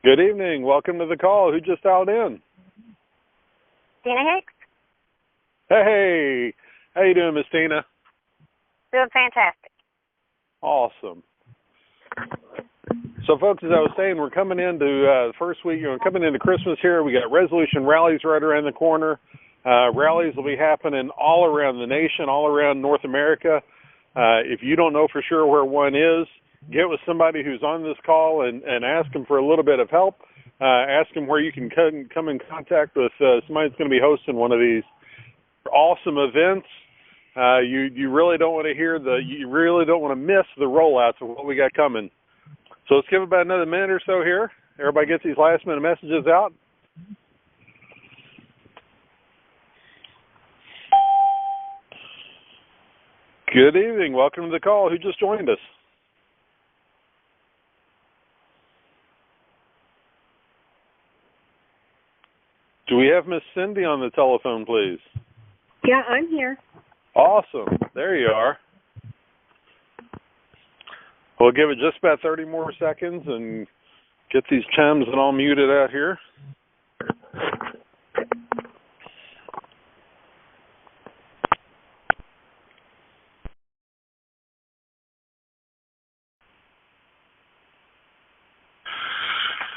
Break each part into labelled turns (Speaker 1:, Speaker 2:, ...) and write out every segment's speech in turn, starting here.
Speaker 1: Good evening. Welcome to the call. Who just dialed in?
Speaker 2: Tina Hicks.
Speaker 1: Hey, how you doing, Miss Tina?
Speaker 2: Doing fantastic.
Speaker 1: Awesome. So, folks, as I was saying, we're coming into the first week. Coming into Christmas here. We got resolution rallies right around the corner. Rallies will be happening all around the nation, all around North America. If you don't know for sure where one is, get with somebody who's on this call and ask them for a little bit of help. Ask them where you can come in contact with somebody that's going to be hosting one of these awesome events. You really don't want to you really don't want to miss the rollouts of what we got coming. So let's give it about another minute or so here. Everybody gets these last minute messages out. Good evening. Welcome to the call. Who just joined us? Do we have Miss Cindy on the telephone, please?
Speaker 3: Yeah, I'm here.
Speaker 1: Awesome. There you are. We'll give it just about 30 more seconds and get these chimes and all muted out here.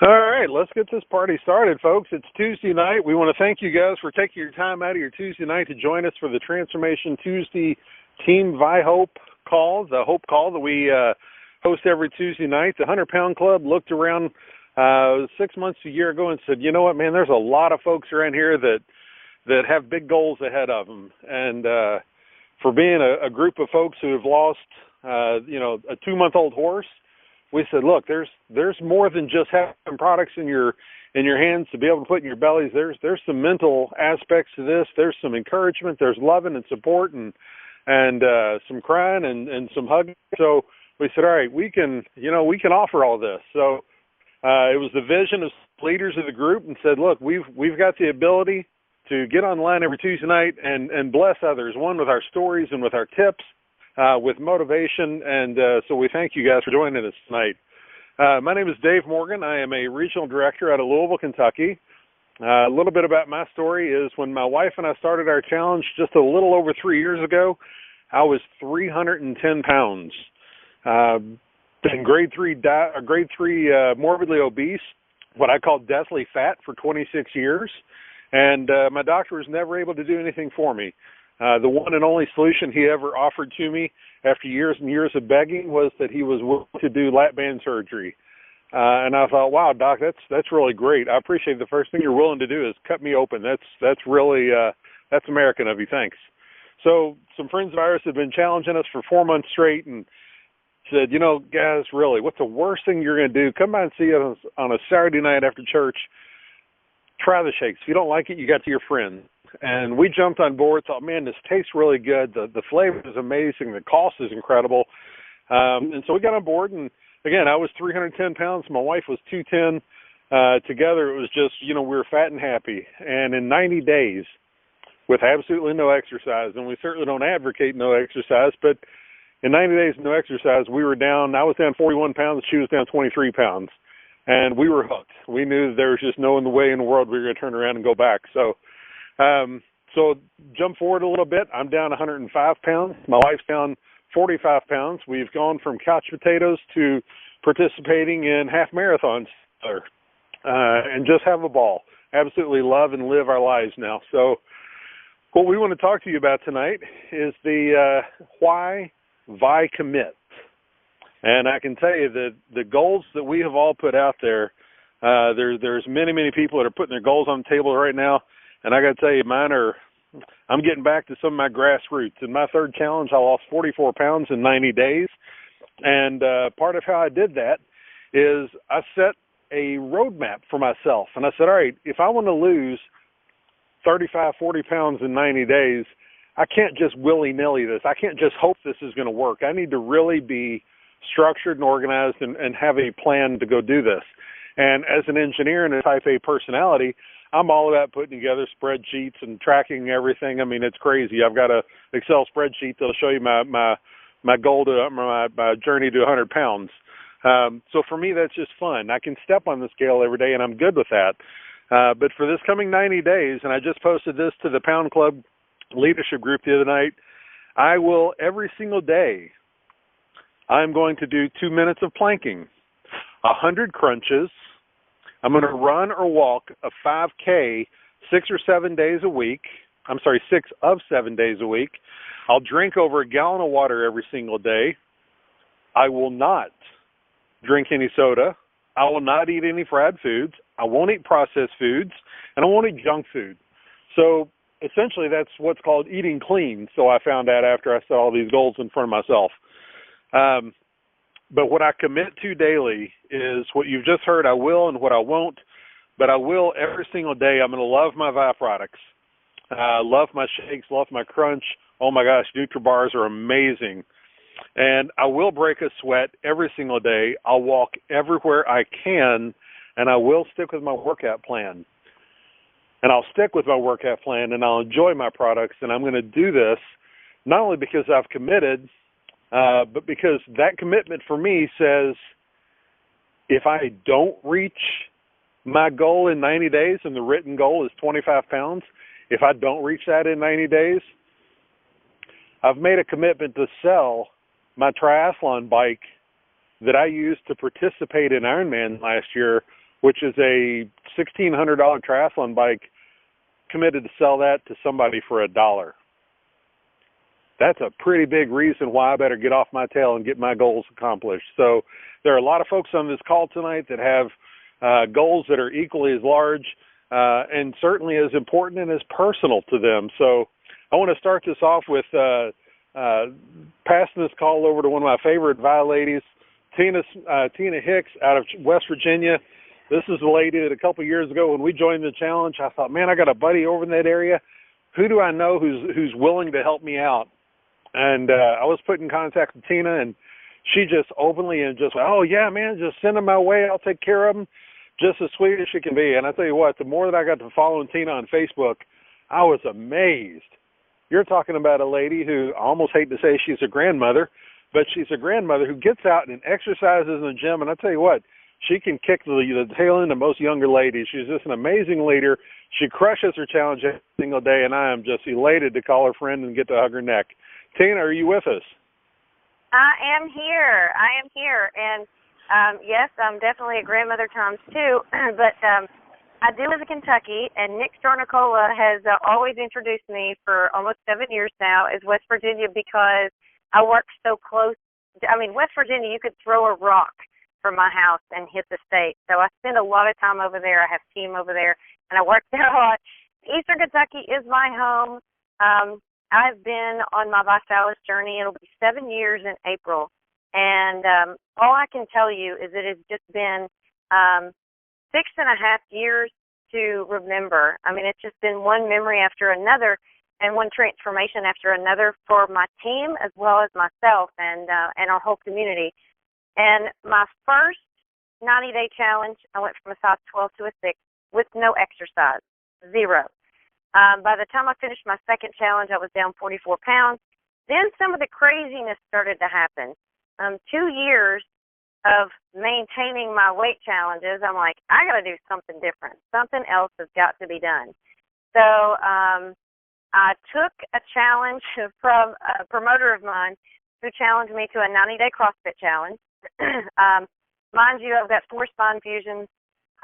Speaker 1: All right, let's get this party started, folks. It's Tuesday night. We want to thank you guys for taking your time out of your Tuesday night to join us for the Transformation Tuesday TeamViHOPE call, the Hope call that we host every Tuesday night. The 100-Pound Club looked around 6 months, a year ago and said, you know what, man, there's a lot of folks around here that have big goals ahead of them. And for being a group of folks who have lost, a 2-month-old horse, we said, look, there's more than just having products in your hands to be able to put in your bellies. There's some mental aspects to this. There's some encouragement. There's loving and support and some crying and some hugging. So we said, all right, we can offer all this. So it was the vision of leaders of the group and said, look, we've got the ability to get online every Tuesday night and bless others, one with our stories and with our tips. With motivation, and so we thank you guys for joining us tonight. My name is Dave Morgan. I am a regional director out of Louisville, Kentucky. A little bit about my story is when my wife and I started our challenge just a little over 3 years ago, I was 310 pounds. Been grade 3 morbidly obese, what I call deathly fat, for 26 years, and my doctor was never able to do anything for me. The one and only solution he ever offered to me after years and years of begging was that he was willing to do lap band surgery. And I thought, wow, Doc, that's really great. I appreciate the first thing you're willing to do is cut me open. That's really that's American of you. Thanks. So some friends of ours have been challenging us for 4 months straight and said, guys, really, what's the worst thing you're going to do? Come by and see us on a Saturday night after church. Try the shakes. If you don't like it, you got to your friend. And we jumped on board, thought, man, this tastes really good. The flavor is amazing. The cost is incredible. And so we got on board. And, again, I was 310 pounds. My wife was 210. Together it was just, we were fat and happy. And in 90 days, with absolutely no exercise, and we certainly don't advocate no exercise, but in 90 days, no exercise, I was down 41 pounds. She was down 23 pounds. And we were hooked. We knew there was just no way in the world we were going to turn around and go back. So jump forward a little bit. I'm down 105 pounds. My wife's down 45 pounds. We've gone from couch potatoes to participating in half marathons and just have a ball. Absolutely love and live our lives now. So what we want to talk to you about tonight is the why Vi commit. And I can tell you that the goals that we have all put out there, there's many, many people that are putting their goals on the table right now. And I got to tell you, I'm getting back to some of my grassroots. In my third challenge, I lost 44 pounds in 90 days. And part of how I did that is I set a roadmap for myself. And I said, all right, if I want to lose 35, 40 pounds in 90 days, I can't just willy-nilly this. I can't just hope this is going to work. I need to really be structured and organized and have a plan to go do this. And as an engineer and a type A personality, I'm all about putting together spreadsheets and tracking everything. I mean, it's crazy. I've got a Excel spreadsheet that'll show you my goal to my journey to 100 pounds. So for me, that's just fun. I can step on the scale every day, and I'm good with that. But for this coming 90 days, and I just posted this to the Pound Club leadership group the other night, I will every single day, I'm going to do 2 minutes of planking, 100 crunches. I'm going to run or walk a 5K 6 or 7 days a week. 6 of 7 days a week. I'll drink over a gallon of water every single day. I will not drink any soda. I will not eat any fried foods. I won't eat processed foods, and I won't eat junk food. So essentially that's what's called eating clean. So I found out after I set all these goals in front of myself. But what I commit to daily is what you've just heard I will and what I won't. But I will every single day. I'm going to love my Vi products. Love my shakes, love my crunch. Oh my gosh, NutriBars are amazing. And I will break a sweat every single day. I'll walk everywhere I can, and I will stick with my workout plan. And I'll stick with my workout plan, and I'll enjoy my products, and I'm going to do this not only because I've committed, but because that commitment for me says if I don't reach my goal in 90 days, and the written goal is 25 pounds, if I don't reach that in 90 days, I've made a commitment to sell my triathlon bike that I used to participate in Ironman last year, which is a $1,600 triathlon bike, committed to sell that to somebody for $1. That's a pretty big reason why I better get off my tail and get my goals accomplished. So there are a lot of folks on this call tonight that have goals that are equally as large and certainly as important and as personal to them. So I want to start this off with passing this call over to one of my favorite Vi ladies, Tina Hicks out of West Virginia. This is a lady that a couple of years ago when we joined the challenge, I thought, man, I got a buddy over in that area. Who do I know who's willing to help me out? And I was put in contact with Tina, and she just openly and just, oh, yeah, man, just send them my way. I'll take care of them. Just as sweet as she can be. And I tell you what, the more that I got to following Tina on Facebook, I was amazed. You're talking about a lady who, I almost hate to say she's a grandmother, but she's a grandmother who gets out and exercises in the gym. And I tell you what, she can kick the tail end of most younger ladies. She's just an amazing leader. She crushes her challenge every single day, and I am just elated to call her friend and get to hug her neck. Tina, are you with us?
Speaker 2: I am here. And, yes, I'm definitely a grandmother times two, but I do live in Kentucky, and Nick Stornicola has always introduced me for almost 7 years now as West Virginia because I work so close. I mean, West Virginia, you could throw a rock from my house and hit the state. So I spend a lot of time over there. I have team over there, and I work there a lot. Eastern Kentucky is my home. I've been on my Visalis journey. It'll be 7 years in April. And all I can tell you is it has just been 6.5 years to remember. I mean, it's just been one memory after another and one transformation after another for my team as well as myself and our whole community. And my first 90-day challenge, I went from a size 12 to a 6 with no exercise, 0. By the time I finished my second challenge, I was down 44 pounds. Then some of the craziness started to happen. 2 years of maintaining my weight challenges, I'm like, I got to do something different. Something else has got to be done. So I took a challenge from a promoter of mine who challenged me to a 90-day CrossFit challenge. Mind you, I've got 4 spine fusions,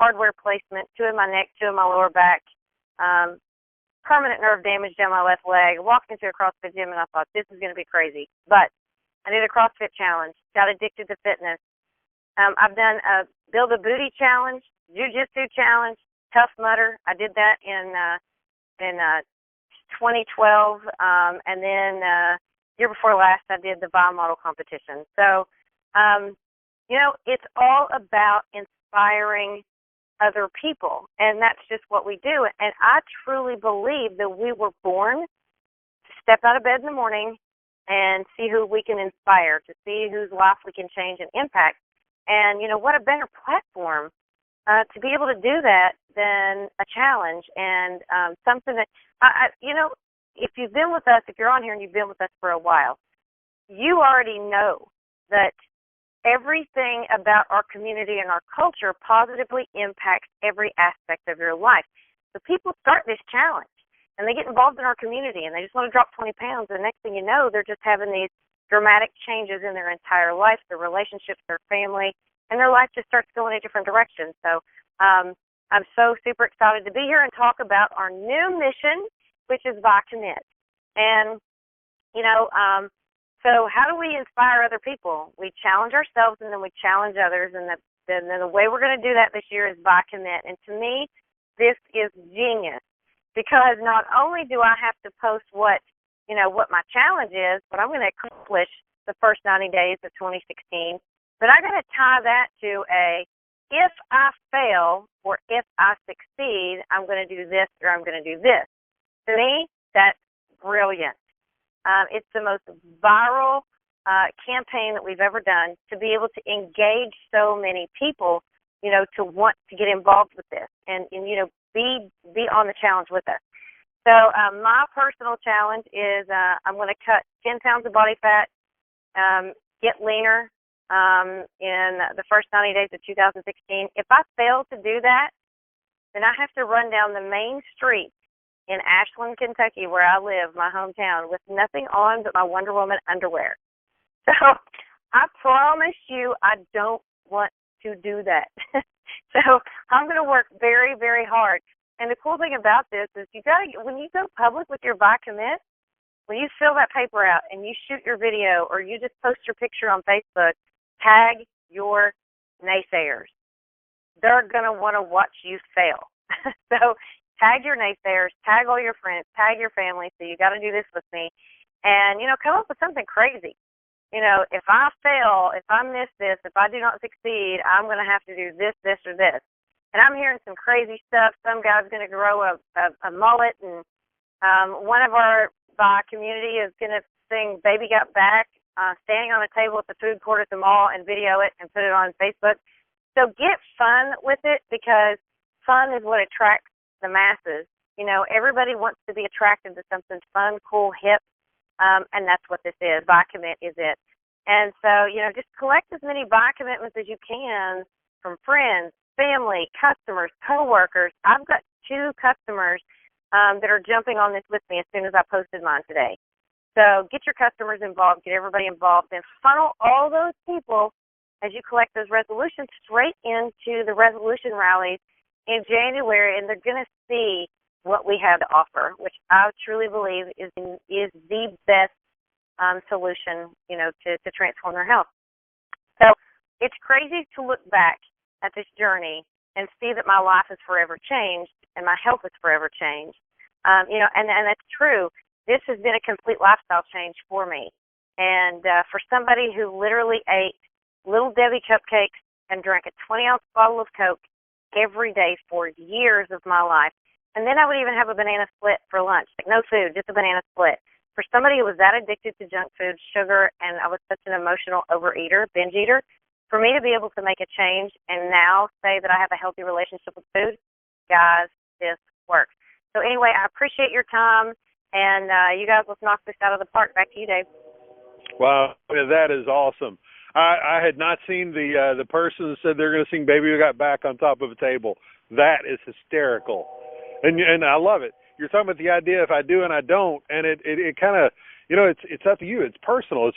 Speaker 2: hardware placement, 2 in my neck, 2 in my lower back, permanent nerve damage down my left leg. Walked into a CrossFit gym, and I thought, this is going to be crazy. But I did a CrossFit challenge, got addicted to fitness. I've done a Build a Booty challenge, Jiu-Jitsu challenge, Tough Mudder. I did that in 2012. And then year before last, I did the Vi model competition. So, it's all about inspiring other people, and that's just what we do. And I truly believe that we were born to step out of bed in the morning and see who we can inspire, to see whose life we can change and impact. And, what a better platform to be able to do that than a challenge and something that, if you've been with us, if you're on here and you've been with us for a while, you already know that everything about our community and our culture positively impacts every aspect of your life. So people start this challenge, and they get involved in our community, and they just want to drop 20 pounds, and the next thing you know, they're just having these dramatic changes in their entire life, their relationships, their family, and their life just starts going a different direction. So I'm so super excited to be here and talk about our new mission, which is by Commit. And, so how do we inspire other people? We challenge ourselves, and then we challenge others, and then the way we're going to do that this year is by Commit. And to me, this is genius, because not only do I have to post what my challenge is, what I'm going to accomplish the first 90 days of 2016, but I got to tie that to if I fail or if I succeed, I'm going to do this or I'm going to do this. To me, that's brilliant. It's the most viral campaign that we've ever done, to be able to engage so many people, to want to get involved with this and be on the challenge with us. So my personal challenge is I'm going to cut 10 pounds of body fat, get leaner in the first 90 days of 2016. If I fail to do that, then I have to run down the main street in Ashland, Kentucky, where I live, my hometown, with nothing on but my Wonder Woman underwear. So I promise you I don't want to do that. So I'm going to work very, very hard. And the cool thing about this is when you go public with your By Commit, when you fill that paper out and you shoot your video or you just post your picture on Facebook, tag your naysayers. They're going to want to watch you fail. So tag your naysayers, tag all your friends, tag your family. So you got to do this with me. And, come up with something crazy. If I fail, if I miss this, if I do not succeed, I'm going to have to do this, this, or this. And I'm hearing some crazy stuff. Some guy's going to grow a mullet, and one of our community is going to sing Baby Got Back, standing on a table at the food court at the mall and video it and put it on Facebook. So get fun with it, because fun is what attracts the masses. Everybody wants to be attracted to something fun, cool, hip, and that's what this is. By Commit is it. And so, just collect as many buy commitments as you can from friends, family, customers, coworkers. I've got 2 customers that are jumping on this with me as soon as I posted mine today. So get your customers involved, get everybody involved, and funnel all those people as you collect those resolutions straight into the resolution rallies in January, and they're going to see what we have to offer, which I truly believe is the best solution, to transform their health. So it's crazy to look back at this journey and see that my life is forever changed and my health is forever changed. And that's true. This has been a complete lifestyle change for me. And for somebody who literally ate Little Debbie cupcakes and drank a 20-ounce bottle of Coke every day for years of my life, and then I would even have a banana split for lunch, like no food, just a banana split. For somebody who was that addicted to junk food, sugar, and I was such an emotional overeater, binge eater, for me to be able to make a change and now say that I have a healthy relationship with food, guys, this works. So anyway, I appreciate your time, and you guys, let's knock this out of the park. Back to you, Dave.
Speaker 1: Wow, that is awesome. I had not seen the person that said they're going to sing "Baby We Got Back" on top of a table. That is hysterical, and I love it. You're talking about the idea if I do and I don't, and it kind of, it's up to you. It's personal.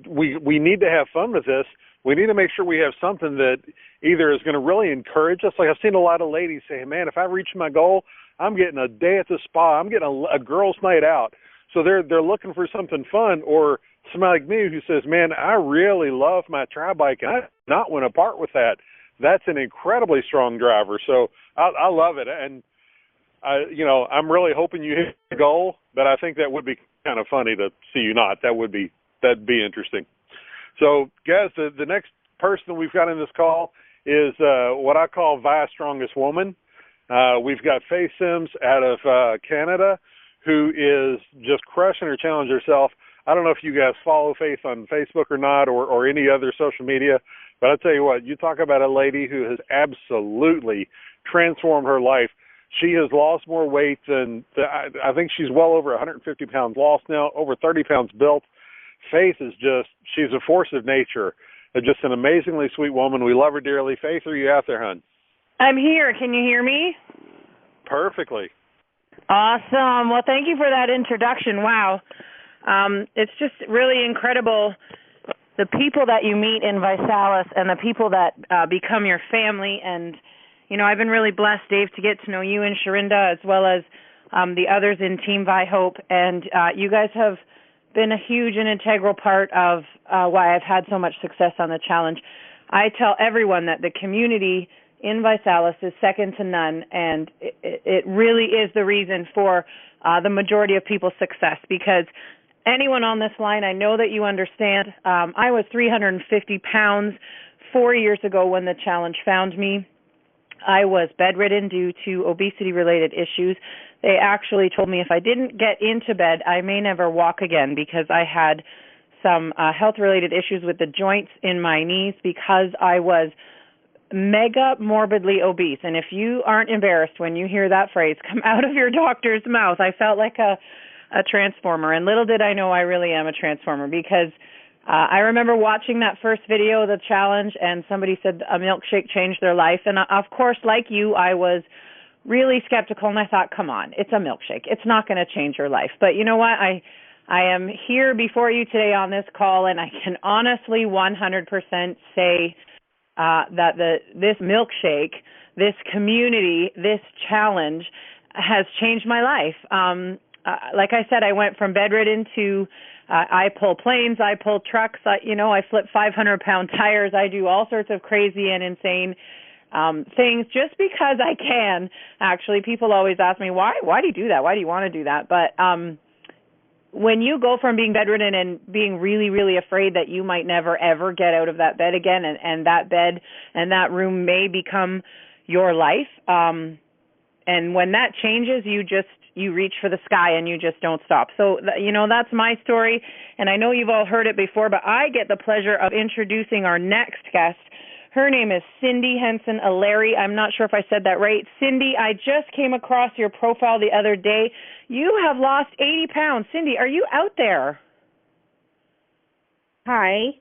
Speaker 1: We need to have fun with this. We need to make sure we have something that either is going to really encourage us. Like I've seen a lot of ladies say, man, if I reach my goal, I'm getting a day at the spa. I'm getting a girls' night out. So they're looking for something fun, or somebody like me who says, man, I really love my tri bike and I do not want to part with that. That's an incredibly strong driver. So I love it. And I'm really hoping you hit the goal, but I think that would be kind of funny to see you not. That'd be interesting. So guys, the next person we've got in this call is what I call Vi's strongest woman. We've got Faith Sims out of Canada, who is just crushing her challenge herself. I don't know if you guys follow Faith on Facebook or not, or any other social media, but I'll tell you what, you talk about a lady who has absolutely transformed her life. She has lost more weight than, I think she's well over 150 pounds lost now, over 30 pounds built. Faith is she's a force of nature. Just an amazingly sweet woman. We love her dearly. Faith, are you out there, hon?
Speaker 4: I'm here. Can you hear me?
Speaker 1: Perfectly.
Speaker 4: Awesome. Well, thank you for that introduction. Wow. It's just really incredible, the people that you meet in ViSalus and the people that become your family. And, you know, I've been really blessed, Dave, to get to know you and Sharinda as well as the others in TeamViHOPE. And you guys have been a huge and integral part of why I've had so much success on the challenge. I tell everyone that the community in ViSalus is second to none, and it really is the reason for the majority of people's success, because anyone on this line, I know that you understand. I was 350 pounds 4 years ago when the challenge found me. I was bedridden due to obesity-related issues. They actually told me if I didn't get into bed, I may never walk again, because I had some health-related issues with the joints in my knees because I was mega morbidly obese. And if you aren't embarrassed when you hear that phrase come out of your doctor's mouth, I felt like a transformer. And little did I know I really am a transformer, because I remember watching that first video of the challenge, and somebody said a milkshake changed their life. And of course, like you, I was really skeptical, and I thought, come on, it's a milkshake. It's not going to change your life. But you know what? I am here before you today on this call, and I can honestly 100% say that this milkshake, this community, this challenge has changed my life. Like I said, I went from bedridden to I pull planes, I pull trucks, I flip 500-pound tires. I do all sorts of crazy and insane things just because I can. Actually, people always ask me, why do you do that? Why do you want to do that? But when you go from being bedridden and being really, really afraid that you might never, ever get out of that bed again, and that bed and that room may become your life, and when that changes, you reach for the sky and you just don't stop. So, that's my story, and I know you've all heard it before, but I get the pleasure of introducing our next guest. Her name is Cindy Henson Allarie. I'm not sure if I said that right. Cindy, I just came across your profile the other day. You have lost 80 pounds. Cindy, are you out there?
Speaker 3: Hi.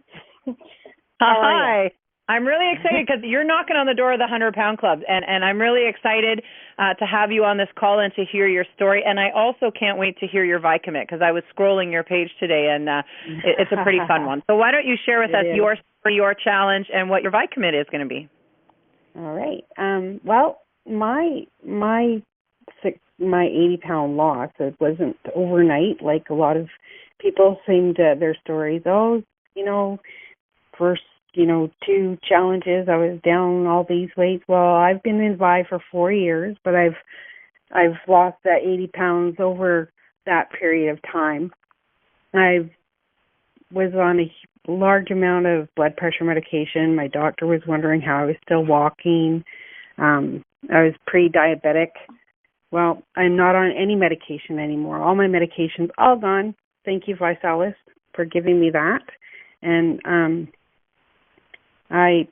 Speaker 4: Hi. I'm really excited because you're knocking on the door of the 100-pound club, and I'm really excited to have you on this call and to hear your story. And I also can't wait to hear your ViCommit, because I was scrolling your page today, and it's a pretty fun one. So why don't you share with us your story, your challenge, and what your ViCommit is going to be?
Speaker 3: All right. Well, my 80-pound loss, it wasn't overnight like a lot of people seem to their stories. First, 2 challenges, I was down all these weights. Well, I've been in Vi for 4 years, but I've lost that 80 pounds over that period of time. I was on a large amount of blood pressure medication. My doctor was wondering how I was still walking. I was pre-diabetic. Well, I'm not on any medication anymore. All my medication's all gone. Thank you, ViSalus, for giving me that. And I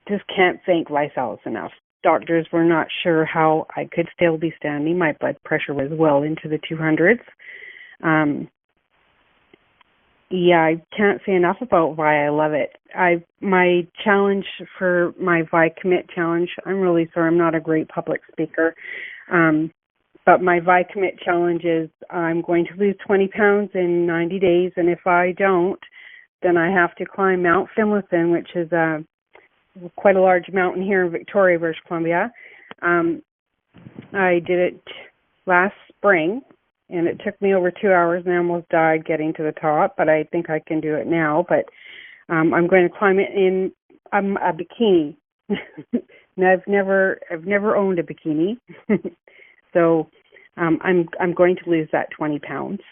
Speaker 3: just can't thank ViSalus enough. Doctors were not sure how I could still be standing. My blood pressure was well into the 200s. I can't say enough about Vi. I love it. My challenge for my ViCommit challenge, I'm really sorry, I'm not a great public speaker, but my ViCommit challenge is I'm going to lose 20 pounds in 90 days, and if I don't, then I have to climb Mount Finlayson, which is quite a large mountain here in Victoria, British Columbia. I did it last spring, and it took me over 2 hours, and I almost died getting to the top, but I think I can do it now. But I'm going to climb it in a bikini. Now, I've never owned a bikini, so I'm going to lose that 20 pounds.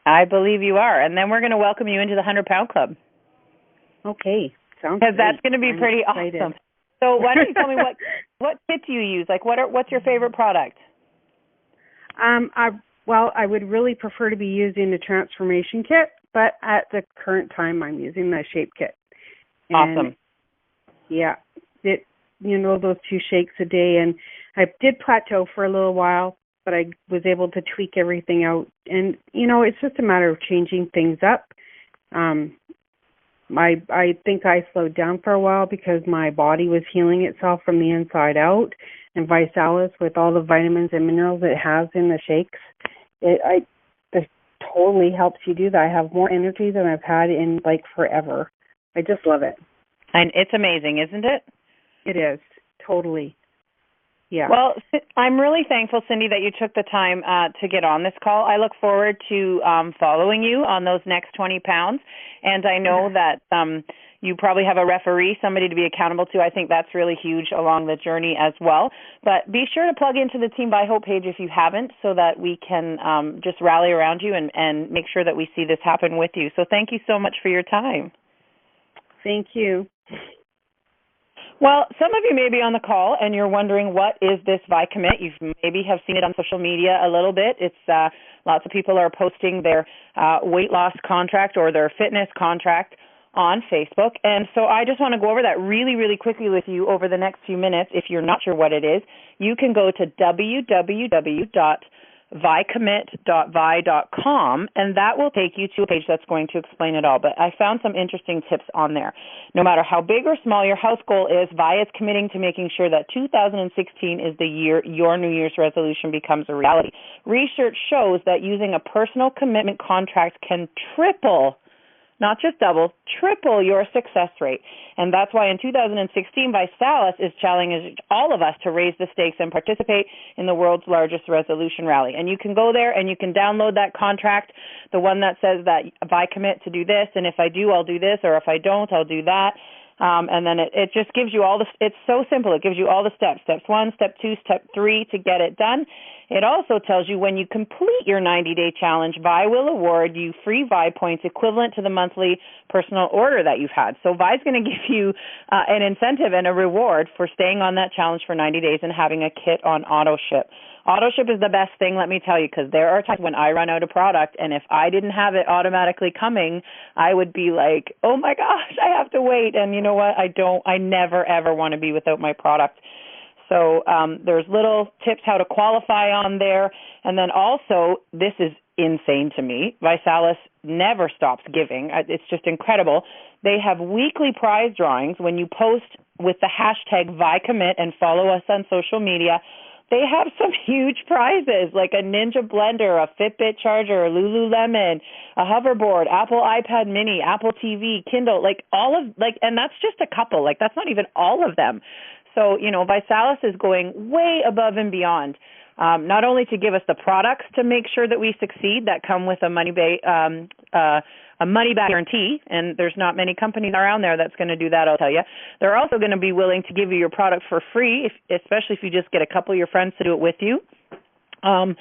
Speaker 4: I believe you are, and then we're going to welcome you into the 100-pound club.
Speaker 3: Okay, sounds
Speaker 4: because that's going to be
Speaker 3: I'm
Speaker 4: pretty
Speaker 3: excited.
Speaker 4: awesome. So why don't you tell me what kit do you use? Like, what's your favorite product?
Speaker 3: I would really prefer to be using the transformation kit, but at the current time, I'm using the shape kit. And
Speaker 4: awesome.
Speaker 3: Yeah, those 2 shakes a day, and I did plateau for a little while, but I was able to tweak everything out. And, it's just a matter of changing things up. I think I slowed down for a while because my body was healing itself from the inside out, and ViSalus, with all the vitamins and minerals it has in the shakes, it totally helps you do that. I have more energy than I've had in like forever. I just love it.
Speaker 4: And it's amazing, isn't it?
Speaker 3: It is, totally. Yeah.
Speaker 4: Well, I'm really thankful, Cindy, that you took the time to get on this call. I look forward to following you on those next 20 pounds. And I know that you probably have a referee, somebody to be accountable to. I think that's really huge along the journey as well. But be sure to plug into the TeamViHOPE page if you haven't, so that we can just rally around you and make sure that we see this happen with you. So thank you so much for your time.
Speaker 3: Thank you.
Speaker 4: Well, some of you may be on the call and you're wondering, what is this ViCommit? You maybe have seen it on social media a little bit. It's lots of people are posting their weight loss contract or their fitness contract on Facebook. And so I just want to go over that really, really quickly with you over the next few minutes. If you're not sure what it is, you can go to www.vicommit.vi.com, and that will take you to a page that's going to explain it all. But I found some interesting tips on there. No matter how big or small your house goal is, Vi is committing to making sure that 2016 is the year your New Year's resolution becomes a reality. Research shows that using a personal commitment contract can triple, not just double, triple your success rate. And that's why in 2016, ViSalus is challenging all of us to raise the stakes and participate in the world's largest resolution rally. And you can go there and you can download that contract, the one that says that if I commit to do this, and if I do, I'll do this, or if I don't, I'll do that. And then it just gives you all the, it's so simple. It gives you all the steps, steps 1, step 2, step 3 to get it done. It also tells you when you complete your 90-day challenge, Vi will award you free Vi points equivalent to the monthly personal order that you've had. So Vi's going to give you an incentive and a reward for staying on that challenge for 90 days and having a kit on auto ship. Auto ship is the best thing, let me tell you, because there are times when I run out of product, and if I didn't have it automatically coming, I would be like, oh my gosh, I have to wait. And you know what? I never, ever want to be without my product. So there's little tips how to qualify on there. And then also, this is insane to me, ViSalus never stops giving. It's just incredible. They have weekly prize drawings. When you post with the hashtag ViCommit and follow us on social media, they have some huge prizes like a Ninja blender, a Fitbit charger, a Lululemon, a hoverboard, Apple iPad mini, Apple TV, Kindle, and that's just a couple. Like, that's not even all of them. So, ViSalus is going way above and beyond, not only to give us the products to make sure that we succeed that come with a money-back guarantee, and there's not many companies around there that's going to do that, I'll tell you. They're also going to be willing to give you your product for free, especially if you just get a couple of your friends to do it with you. And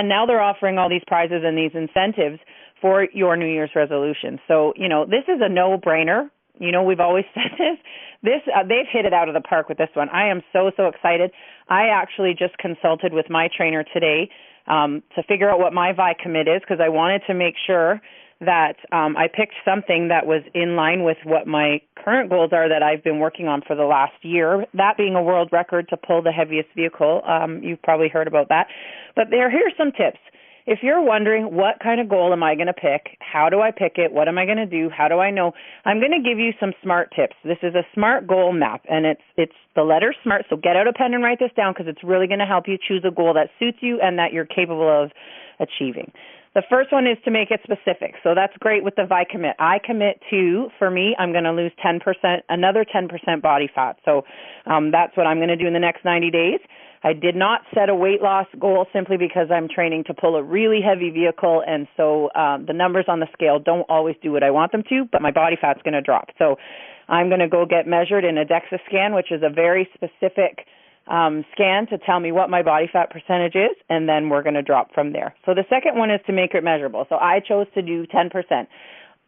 Speaker 4: now they're offering all these prizes and these incentives for your New Year's resolution. So, this is a no-brainer. We've always said this. They've hit it out of the park with this one. I am so, so excited. I actually just consulted with my trainer today to figure out what my ViCommit is, because I wanted to make sure that I picked something that was in line with what my current goals are that I've been working on for the last year, that being a world record to pull the heaviest vehicle. You've probably heard about that. But here's some tips. If you're wondering what kind of goal am I going to pick, how do I pick it, what am I going to do, how do I know, I'm going to give you some SMART tips. This is a SMART goal map, and it's the letter SMART, so get out a pen and write this down, because it's really going to help you choose a goal that suits you and that you're capable of achieving. The first one is to make it specific. So that's great with the ViCommit. I commit to, for me, I'm going to lose 10%, another 10% body fat. So that's what I'm going to do in the next 90 days. I did not set a weight loss goal simply because I'm training to pull a really heavy vehicle, and so the numbers on the scale don't always do what I want them to, but my body fat's going to drop. So I'm going to go get measured in a DEXA scan, which is a very specific scan to tell me what my body fat percentage is, and then we're going to drop from there. So the second one is to make it measurable. So I chose to do 10%.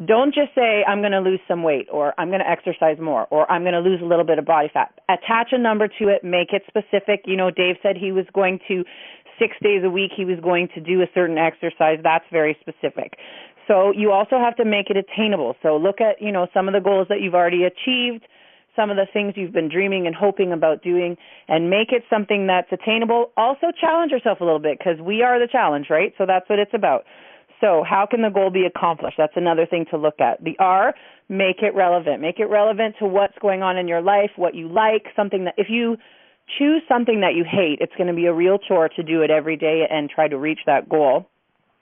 Speaker 4: Don't just say I'm going to lose some weight, or I'm going to exercise more, or I'm going to lose a little bit of body fat. Attach a number to it, make it specific. Dave said he was going to 6 days a week, he was going to do a certain exercise. That's very specific. So you also have to make it attainable. So look at, some of the goals that you've already achieved, some of the things you've been dreaming and hoping about doing, and make it something that's attainable. Also challenge yourself a little bit, because we are the challenge, right? So that's what it's about. So how can the goal be accomplished? That's another thing to look at. The R, make it relevant. Make it relevant to what's going on in your life, what you like, something that if you choose something that you hate, it's going to be a real chore to do it every day and try to reach that goal.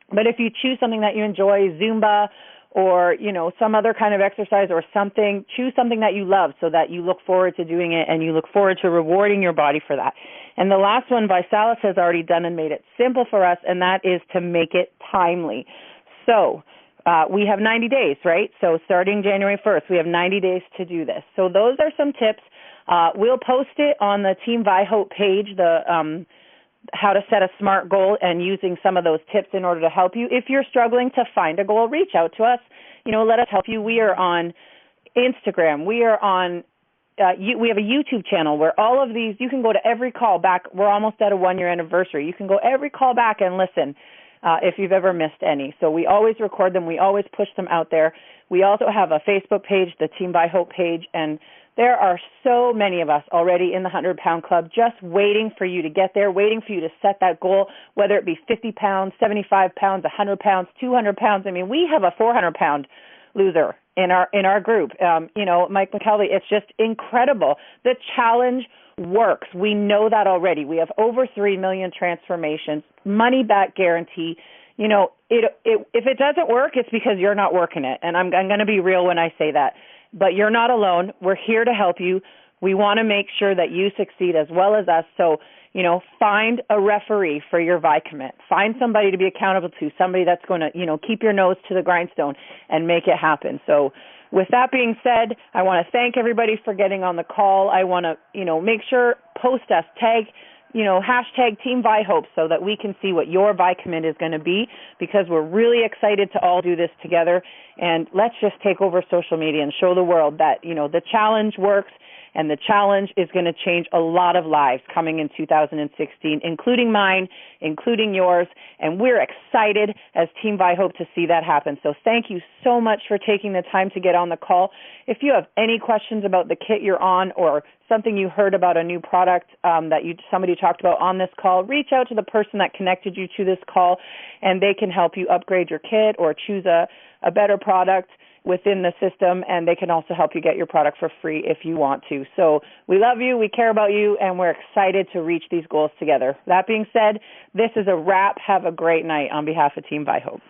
Speaker 4: But if you choose something that you enjoy, Zumba or, some other kind of exercise or something, choose something that you love so that you look forward to doing it and you look forward to rewarding your body for that. And the last one, ViSalus has already done and made it simple for us, and that is to make it timely. So we have 90 days, right? So starting January 1st, we have 90 days to do this. So those are some tips. We'll post it on the TeamViHOPE page, the how to set a SMART goal and using some of those tips in order to help you. If you're struggling to find a goal, reach out to us. Let us help you. We are on Instagram. We are on we have a YouTube channel where all of these, you can go to every call back. We're almost at a 1-year anniversary. You can go every call back and listen if you've ever missed any. So we always record them. We always push them out there. We also have a Facebook page, the TeamViHOPE page, and there are so many of us already in the 100-pound club just waiting for you to get there, waiting for you to set that goal, whether it be 50 pounds, 75 pounds, 100 pounds, 200 pounds. I mean, we have a 400-pound loser in our group. Mike McKelvey, it's just incredible. The challenge works. We know that already. We have over 3 million transformations, money-back guarantee. If it doesn't work, it's because you're not working it. And I'm going to be real when I say that. But you're not alone. We're here to help you. We want to make sure that you succeed as well as us. So, find a referee for your Vi commit. Find somebody to be accountable to, somebody that's going to, keep your nose to the grindstone and make it happen. So with that being said, I want to thank everybody for getting on the call. I want to, make sure, post us, tag, hashtag TeamViHOPE so that we can see what your Vi commit is going to be, because we're really excited to all do this together. And let's just take over social media and show the world that, the challenge works, and the challenge is going to change a lot of lives coming in 2016, including mine, including yours. And we're excited as TeamViHOPE to see that happen. So thank you so much for taking the time to get on the call. If you have any questions about the kit you're on or something you heard about a new product that somebody talked about on this call, reach out to the person that connected you to this call, and they can help you upgrade your kit or choose a better product within the system, and they can also help you get your product for free if you want to. So we love you, we care about you, and we're excited to reach these goals together. That being said, this is a wrap. Have a great night on behalf of TeamViHOPE.